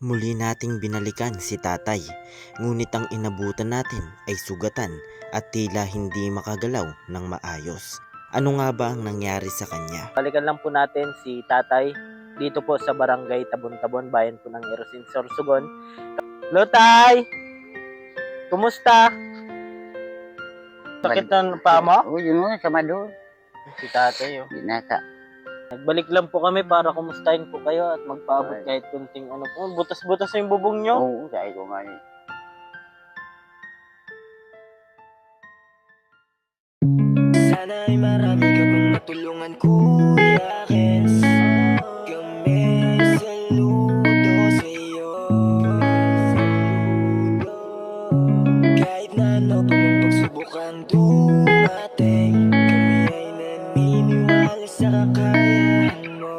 Muli nating binalikan si tatay, ngunit ang inabutan natin ay sugatan at tila hindi makagalaw ng maayos. Ano nga ba ang nangyari sa kanya? Balikan lang po natin si tatay dito po sa barangay Tabon-Tabon, bayan po ng Erosin, Sorsogon. Hello, tay! Kumusta? Sakit ng paa mo? Oo, yun nga, sama doon. Si tatay, oh. Binata. Nagbalik lang po kami para kumustahin po kayo at magpaabot kahit kunting ano po. Butas-butas yung bubong nyo. Oo, sabi ko nga eh. Sana ay marami ka pang matulungan, Kuya Kens. Kami saludo sa iyo. Kahit na ano pa mang pagsubok ang dumating, kami ay naniniwala sa kakayahan mo.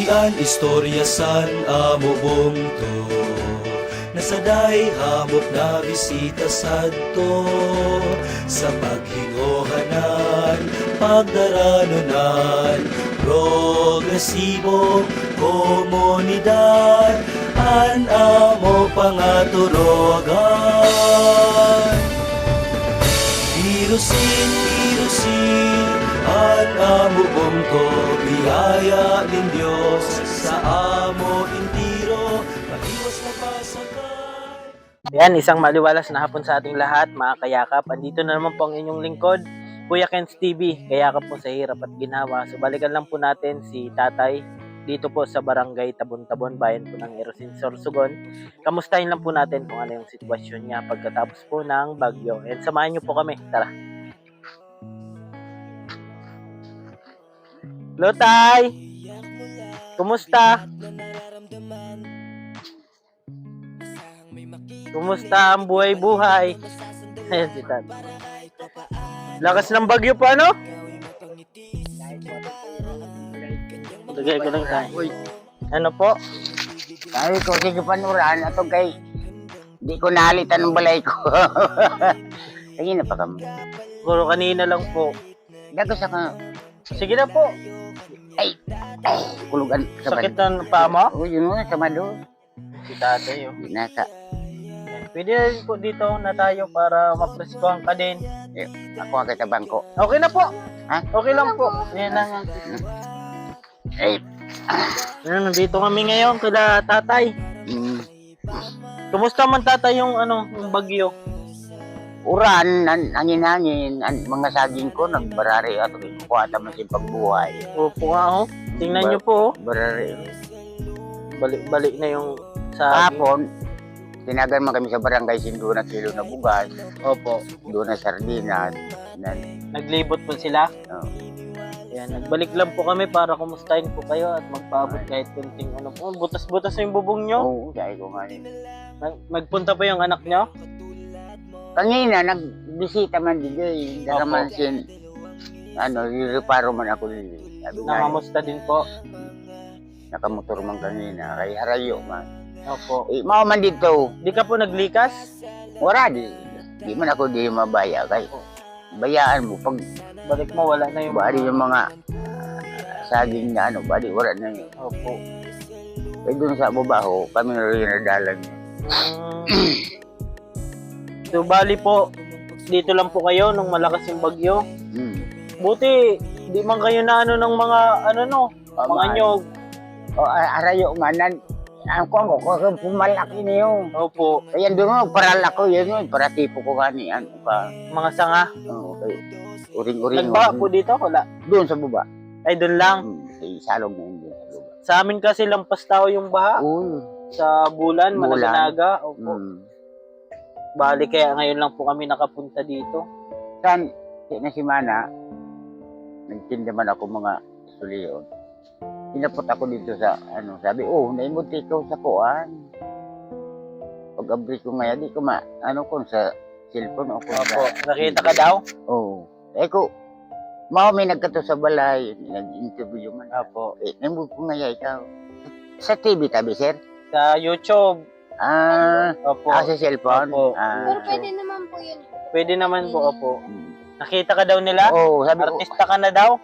Ian istorya san amo bumto nasaday hamok na bisita sadto sa paghingohanan pagdaranonan progresibo komunidad an amo pangaturogan Irusin an amo bumto biyaya din Diyos sa amo intiro maiwas na pasakay. Ayan, isang maliwalas na hapon sa ating lahat, mga kayakap. Andito na naman po ang inyong lingkod, Kuya Kens TV, kayakap po sa hirap at ginhawa. So balikan lang po natin si tatay dito po sa barangay Tabon-Tabon, bayan po ng Erosin, Sorsogon. Kamustahin lang po natin kung ano yung sitwasyon niya pagkatapos po ng bagyo. And samahan niyo po kami, tara. Hello, tay! Kumusta? Kumusta ang buhay-buhay? Ayan si Tad. Lakas ng bagyo pa, ano? Lagay ko lang tayo. Ano po? Sabi ko, sige panuran, ato kay, di ko nahalitan ng balay ko. Kanina pa kami. Puro kanina lang po. Dagos ako, Sige na po. ay, kulugan. Sakit ng paa mo? Oo, yun nga, sama doon. Si tatay, oh. Binata. Ayan. Pwede na rin po dito na tayo para mapreskohan ka din. Ako ang katabang ko. Okay na po. Ha? Okay lang po. Ayan lang. Ay, Ayan, nandito kami ngayon kila tatay. mm, Kumusta man tatay yung yung bagyo? uran, hangin-hangin, mga saging ko, nagbarari ato, kuha naman si pagbuhay. Opo nga, oh. Tingnan nyo po, oh. Barari. Balik-balik na yung sa Kahapon, tinagan man kami sa barangay Sindo na kilo na bugas, Opo. doon na sardinas. Naglibot po sila. Oh. Ayan, nagbalik lang po kami para kumustahin po kayo at magpaabot kahit kunting po. Butas-butas na yung bubong nyo. Oo, sabi ko nga yun. Magpunta po yung anak nyo. Kanina, nagbisita man dito eh. Daraman sin, reparo man ako dito. Sabi nga, Nangamusta din po. nakamotor man kanina, kay harayo man. Opo. Eh, mao man dito, Di ka po naglikas? wala di. Di man ako di mabaya, kay bayaan mo, pag Balik mo, wala na yung bari yung mga saging na bari wala na yun. Opo. Kaya doon sa babaho, kami na rin nadalan. Mm. So, bali po, dito lang po kayo nung malakas yung bagyo. Hmm. Buti, di man kayo na ng mga, mga nyog. O, harayo man, ang pumalaki niyo. Opo. Kaya doon mo, paral ako, yun yun, para tipo ko gani, Mga sanga. okay. Uring-uring. Nagba po dito, wala. Doon sa baba. Ay, doon lang. Salog na yun doon sa baba. Sa amin kasi lampas tao yung baha. Oo. Sa Bulan, Bulan. Malaganaga. Opo. Hmm. Bali, kaya ngayon lang po kami nakapunta dito. San, na si Mana, nagtinda man ako mga suliyon. Pinapot ako dito sa, sabi, naimot ikaw sa kuan. Pag-abri ko ngayon, di ko kung sa cellphone o kung Opo. sa... Nakita ka daw? Oo. Eh ko, Mao may nagkato sa balay, nag-interview man. Opo. Namo ko nga ikaw. Sa TV tabi, sir? Sa YouTube. Opo. Sa cellphone? Opo. Pero pwede naman po yun. Pwede naman po, opo. Hmm. Nakita ka daw nila? Sabi ko, Artista ka na daw?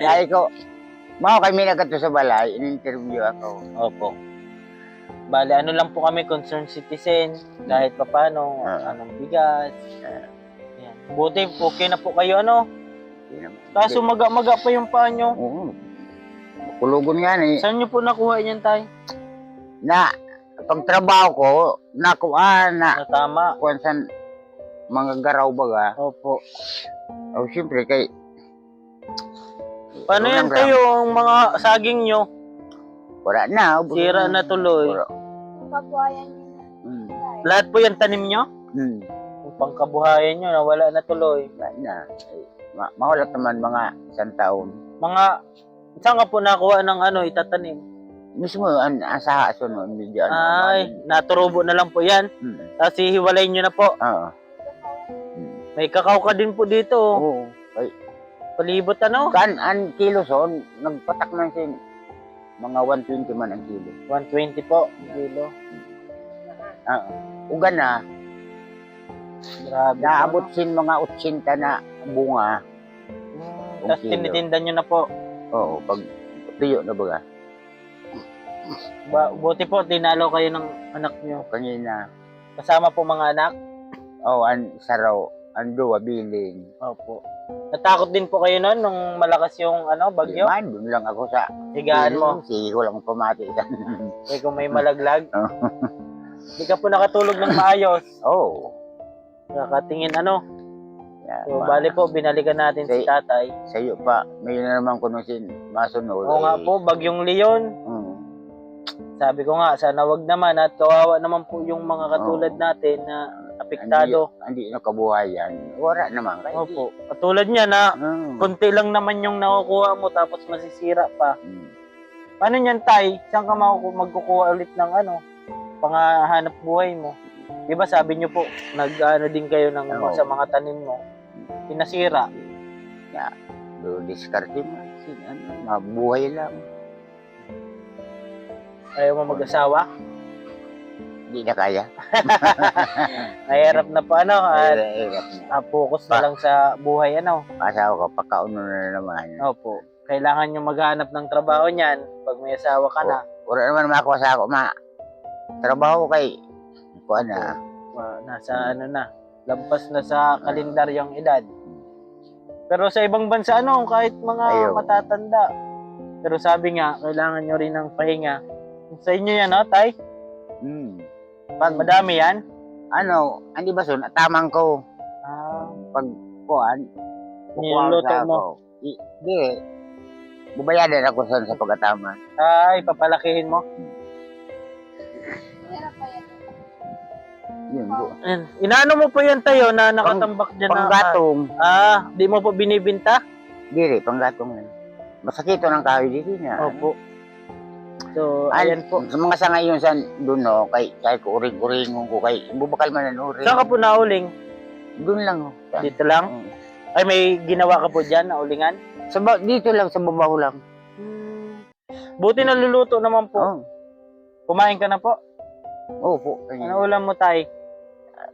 sabi ko, mao kay may nagkato sa balay, in-interview ako. Opo. Bale, ano lang po kami, concerned citizen, kahit papano, anong bigas. Yan. Buti, okay na po kayo, ano? Yun naman. Kaso maga-maga pa yung paa nyo. Oo. Kulugon nga eh. Saan nyo po nakuha yan, tay? Na, pagtrabaho ko, nakuha na, Na tama. kuwan sa mga garaw baga. Opo. Siyempre, kay, Paano yan Walang tayo, ang mga saging nyo? wala na. Sira na tuloy. Wala. Kabuhayan yun. Hmm. Lahat po yan tanim nyo? Hmm. Yung pangkabuhayan nyo, nawala na tuloy. Wala na. Mawala naman mga isang taon. Mga, saan ka po nakuha ng ano, itatanim? Mismo, sa haso no, medyo Ay, naturubo na lang po yan. Tapos hihiwalay nyo na po. Oo. May kakao ka din po dito. Oo. Palibot ano? An kilo son, nagpatak na sin mga 120 man ang kilo. 120 po. Kilo. Ugan na, Grabe. naabot sin mga 80 na bunga. Tapos kilo. tinitinda nyo na po. Oo, pag tuyo na baga. Buti po, tinalo kayo ng anak nyo. Kanina, Kasama po mga anak. isa raw, ando, billing. Opo. Natakot din po kayo noon nung malakas yung ano, bagyo? Man, doon lang ako sa Higaan mo. Sige ko lang pamati. Eh kung may malaglag. Hindi ka po nakatulog ng maayos. Oo. Kakatingin ano. Yeah, So, bali po, binalikan natin si Say- tatay. Sa'yo pa, may na naman kunusin, masunod. Oo nga po, bagyong Leon. Sabi ko nga, sana wag naman at kawawa naman po yung mga katulad natin na apektado. Hindi na kabuhayan. Wala naman. Kaya Opo. Katulad niya na Mm. konti lang naman yung nakukuha mo tapos masisira pa. Mm. Paano niyan, tay? Saan ka magkukuha ulit ng ano? Panghanap buhay mo? Di ba sabi niyo po, nag-ano din kayo ng Oo. sa mga tanim mo. Pinasira. Do diskarte mo. Mabuhay lang. Ayaw mo mag-asawa? Hindi na kaya. Nahirap na po ano, at Hirap na. focus na lang sa buhay ano. Asawa ko, pagkauno na naman. Opo. Kailangan nyo maghanap ng trabaho niyan pag may asawa ka na. Wala naman makuha sa ako. Trabaho kay. Kuha na. Nasa ano na, lampas na sa kalendaryong edad. Pero sa ibang bansa ano, kahit mga Ayaw. matatanda. Pero sabi nga, kailangan nyo rin ng pahinga. Sa inyo yan, no, tay? Hmm. Madami yan? Andi ba son? Tamang ko. Pag kuhan. Niluluto mo? Hindi. Bubayadan ako sa pagkatama. Ay, papalakihin mo? Hirap pa yan. Yun. Inaano mo po yan tayo na nakatambak dyan na? Panggatong. Di mo po binibinta? Dili, panggatong yan. Masakito ng kahoy dito niya. Opo. So, ayan po. Sa mga sanga yun sa doon, no, kay ko uring-uringon ko, kay bubakal man ang uring. Saan ka po nauling? Doon lang, oh. Dito lang? Ay, may ginawa ka po dyan na ulingan? Dito lang, sa babaw lang. Buti naluluto naman po. Oh. Kumain ka na po? Opo. Ano ulam mo, tay?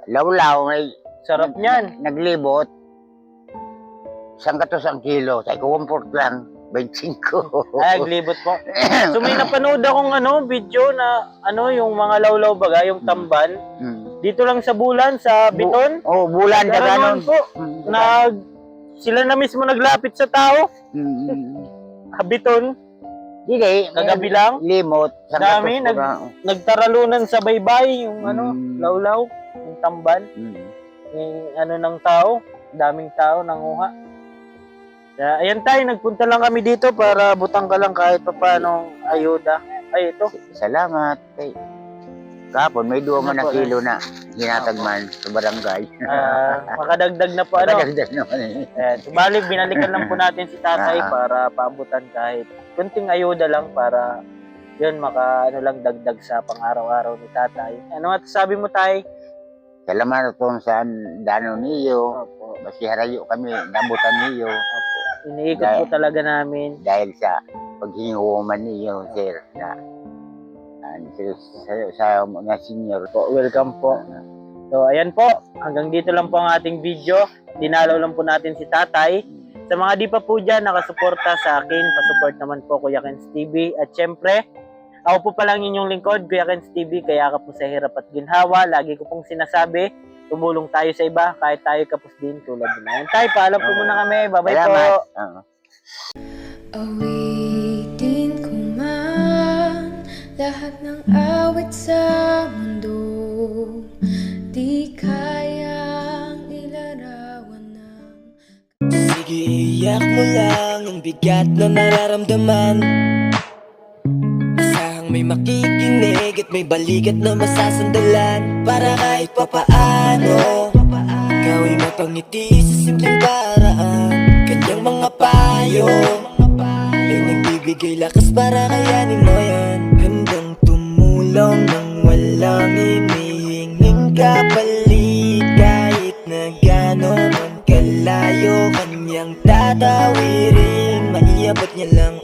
Lawlaw, may Sarap niyan. naglibot. Isang katos ang kilo. Say ko, 1/4 lang. 25. Ay, aglibot po. So may napanood akong video na yung mga lawlaw baga, yung tamban. Dito lang sa Bulan, sa Biton. Bulan na Ganoon ganon. po. Sila na mismo naglapit sa tao. Biton. Dili. Kagabi lang? Limot. Dami, nagtaralunan sa baybay, yung lawlaw, yung tamban. Yung ng tao, daming tao nanguha. Kaya, ayan tayo, nagpunta lang kami dito para butang ka lang kahit paano ayuda. Ay, ito. Salamat. Kay kapon, may 2 man na Ano po, kilo na hinatag man sa barangay. Makadagdag na po Kadagdag naman eh. Bali, binalikan lang po natin si tatay para paabutan kahit kunting ayuda lang para yun, dagdag sa pang-araw-araw ni tatay. Ano at sabi mo, tay? Salamat to sa dano niyo. Opo. Basi harayo kami, nabutan niyo. Opo. Iniikot po talaga namin. Dahil sa paghinguman niyo, sir, na sa mga senior. Po, welcome po. So, ayan po. Hanggang dito lang po ang ating video. Dinalaw lang po natin si Tatay. Sa mga di pa po dyan nakasuporta sa akin, pasupport naman po Kuya Ken's TV. At syempre, ako po palang inyong lingkod, Kuya Ken's TV. Kaya ka po sa hirap at ginhawa. Lagi ko pong sinasabi, tumulong tayo sa iba kahit tayo kapos din tulad din. Ayan tayo, paalam po muna kami. Bye-bye po. Salamat. Awitin ko man lahat ng awit sa mundo, di kayang ilarawan ng Sige, iyak mo lang ang bigat na nararamdaman. Asahang may makikinig at may balikat na masasandalan. Para kahit papaano ikaw ay mapangiti sa simpleng paraan. Kanyang mga payo ay nagbibigay lakas para kayanin mo yan. Handang tumulong nang walang hinihinging kapalit. Kahit na gano'n man kalayo, kanyang tatawirin. Maiabot niya lang